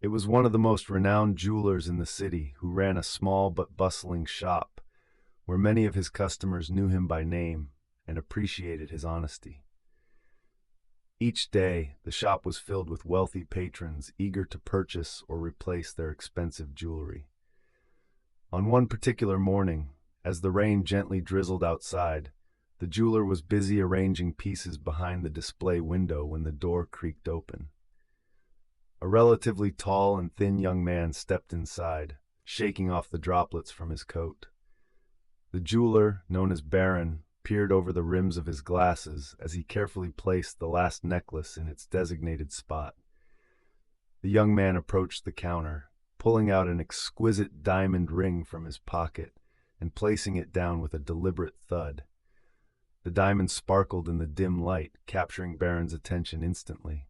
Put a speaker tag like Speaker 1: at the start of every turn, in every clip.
Speaker 1: It was one of the most renowned jewelers in the city who ran a small but bustling shop where many of his customers knew him by name and appreciated his honesty. Each day, the shop was filled with wealthy patrons eager to purchase or replace their expensive jewelry. On one particular morning, as the rain gently drizzled outside, the jeweler was busy arranging pieces behind the display window when the door creaked open. A relatively tall and thin young man stepped inside, shaking off the droplets from his coat. The jeweler, known as Barron, peered over the rims of his glasses as he carefully placed the last necklace in its designated spot. The young man approached the counter, pulling out an exquisite diamond ring from his pocket and placing it down with a deliberate thud. The diamond sparkled in the dim light, capturing Barron's attention instantly.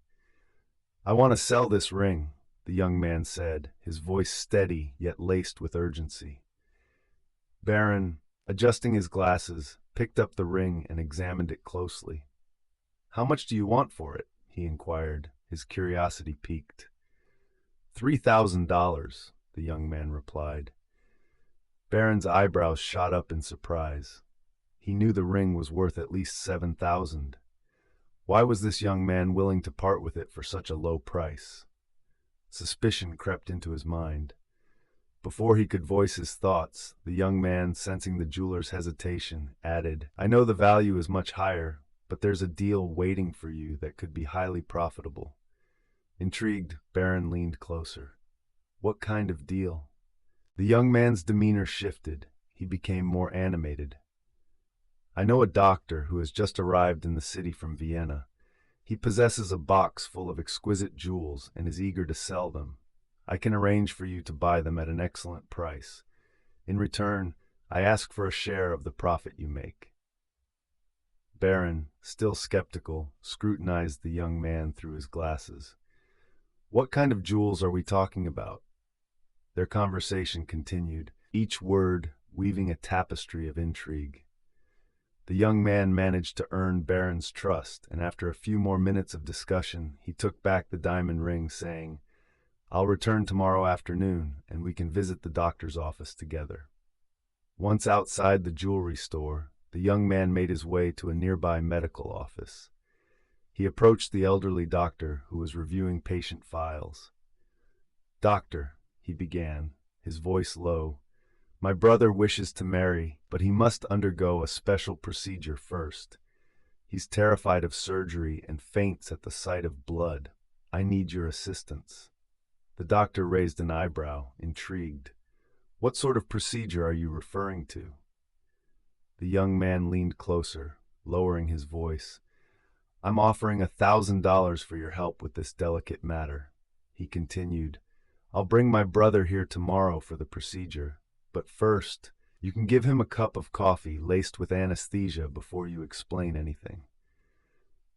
Speaker 1: "I want to sell this ring," the young man said, his voice steady yet laced with urgency. Barron, adjusting his glasses, picked up the ring and examined it closely. "How much do you want for it?" he inquired, his curiosity piqued. $3,000, the young man replied. Barron's eyebrows shot up in surprise. He knew the ring was worth at least 7,000. Why was this young man willing to part with it for such a low price? Suspicion crept into his mind. Before he could voice his thoughts, the young man, sensing the jeweler's hesitation, added, "I know the value is much higher, but there's a deal waiting for you that could be highly profitable." Intrigued, Barron leaned closer. "What kind of deal?" The young man's demeanor shifted. He became more animated. "I know a doctor who has just arrived in the city from Vienna. He possesses a box full of exquisite jewels and is eager to sell them. I can arrange for you to buy them at an excellent price. In return, I ask for a share of the profit you make." Barron, still skeptical, scrutinized the young man through his glasses. "What kind of jewels are we talking about?" Their conversation continued, each word weaving a tapestry of intrigue. The young man managed to earn Barron's trust, and after a few more minutes of discussion, he took back the diamond ring, saying, "I'll return tomorrow afternoon, and we can visit the doctor's office together." Once outside the jewelry store, the young man made his way to a nearby medical office. He approached the elderly doctor, who was reviewing patient files. "Doctor," he began, his voice low, "my brother wishes to marry, but he must undergo a special procedure first. He's terrified of surgery and faints at the sight of blood. I need your assistance." The doctor raised an eyebrow, intrigued. "What sort of procedure are you referring to?" The young man leaned closer, lowering his voice. "I'm offering $1,000 for your help with this delicate matter," he continued. "I'll bring my brother here tomorrow for the procedure, but first, you can give him a cup of coffee laced with anesthesia before you explain anything.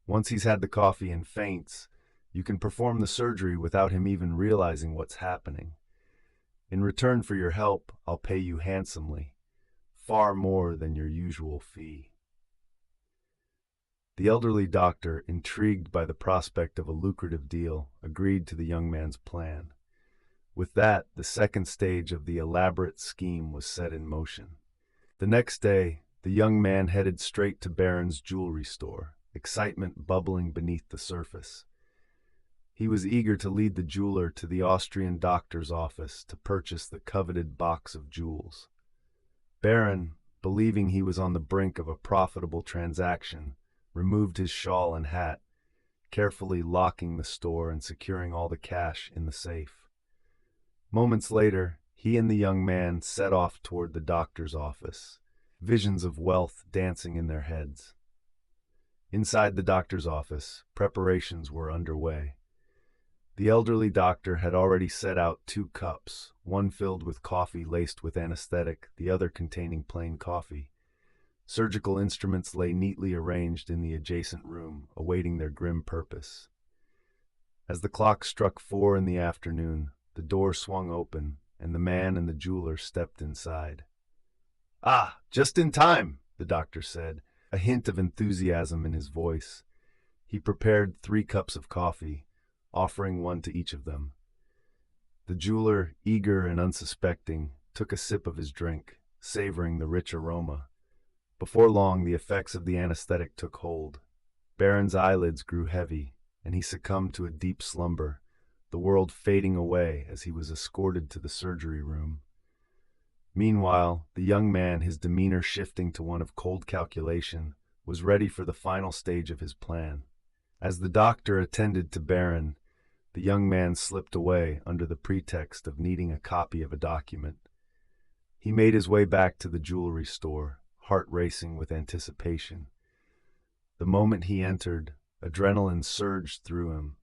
Speaker 1: Once he's had the coffee and faints, you can perform the surgery without him even realizing what's happening. In return for your help, I'll pay you handsomely, far more than your usual fee." The elderly doctor, intrigued by the prospect of a lucrative deal, agreed to the young man's plan. With that, the second stage of the elaborate scheme was set in motion. The next day, the young man headed straight to Barron's jewelry store, excitement bubbling beneath the surface. He was eager to lead the jeweler to the Austrian doctor's office to purchase the coveted box of jewels. Barron, believing he was on the brink of a profitable transaction, removed his shawl and hat, carefully locking the store and securing all the cash in the safe. Moments later, he and the young man set off toward the doctor's office, visions of wealth dancing in their heads. Inside the doctor's office, preparations were underway. The elderly doctor had already set out 2 cups, one filled with coffee laced with anesthetic, the other containing plain coffee. Surgical instruments lay neatly arranged in the adjacent room, awaiting their grim purpose. As the clock struck 4 in the afternoon, the door swung open, and the man and the jeweler stepped inside. "Ah, just in time," the doctor said, a hint of enthusiasm in his voice. He prepared 3 cups of coffee, offering one to each of them. The jeweler, eager and unsuspecting, took a sip of his drink, savoring the rich aroma. Before long, the effects of the anesthetic took hold. Barron's eyelids grew heavy, and he succumbed to a deep slumber, the world fading away as he was escorted to the surgery room. Meanwhile, the young man, his demeanor shifting to one of cold calculation, was ready for the final stage of his plan. As the doctor attended to Barron, the young man slipped away under the pretext of needing a copy of a document. He made his way back to the jewelry store, heart racing with anticipation. The moment he entered, adrenaline surged through him.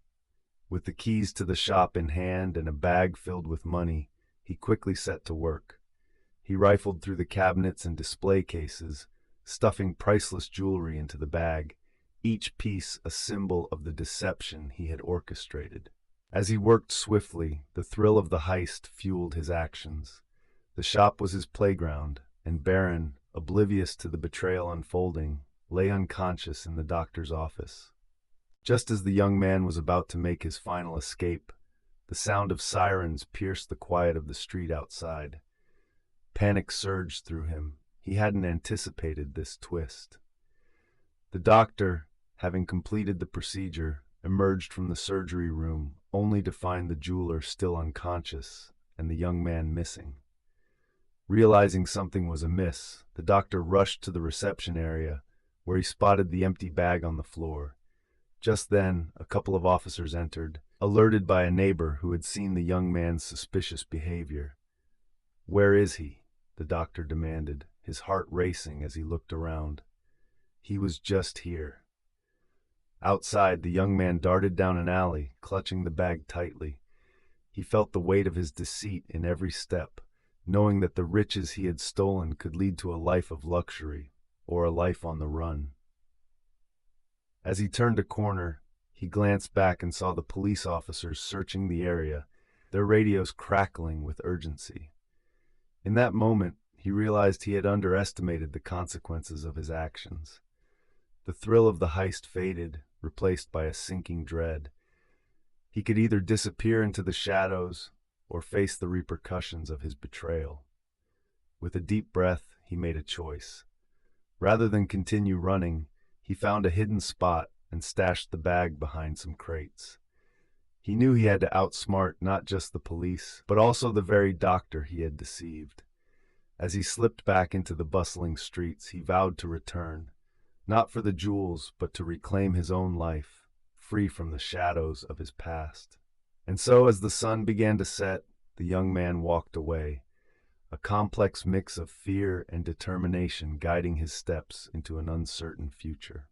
Speaker 1: With the keys to the shop in hand and a bag filled with money, he quickly set to work. He rifled through the cabinets and display cases, stuffing priceless jewelry into the bag, each piece a symbol of the deception he had orchestrated. As he worked swiftly, the thrill of the heist fueled his actions. The shop was his playground, and Barron, oblivious to the betrayal unfolding, lay unconscious in the doctor's office. Just as the young man was about to make his final escape, the sound of sirens pierced the quiet of the street outside. Panic surged through him. He hadn't anticipated this twist. The doctor, having completed the procedure, emerged from the surgery room only to find the jeweler still unconscious and the young man missing. Realizing something was amiss, the doctor rushed to the reception area, where he spotted the empty bag on the floor. Just then, a couple of officers entered, alerted by a neighbor who had seen the young man's suspicious behavior. "Where is he?" the doctor demanded, his heart racing as he looked around. "He was just here." Outside, the young man darted down an alley, clutching the bag tightly. He felt the weight of his deceit in every step, knowing that the riches he had stolen could lead to a life of luxury or a life on the run. As he turned a corner, he glanced back and saw the police officers searching the area, their radios crackling with urgency. In that moment, he realized he had underestimated the consequences of his actions. The thrill of the heist faded, replaced by a sinking dread. He could either disappear into the shadows or face the repercussions of his betrayal. With a deep breath, he made a choice. Rather than continue running, he found a hidden spot and stashed the bag behind some crates. He knew he had to outsmart not just the police, but also the very doctor he had deceived. As he slipped back into the bustling streets, he vowed to return, not for the jewels, but to reclaim his own life, free from the shadows of his past. And so, as the sun began to set, the young man walked away, a complex mix of fear and determination guiding his steps into an uncertain future.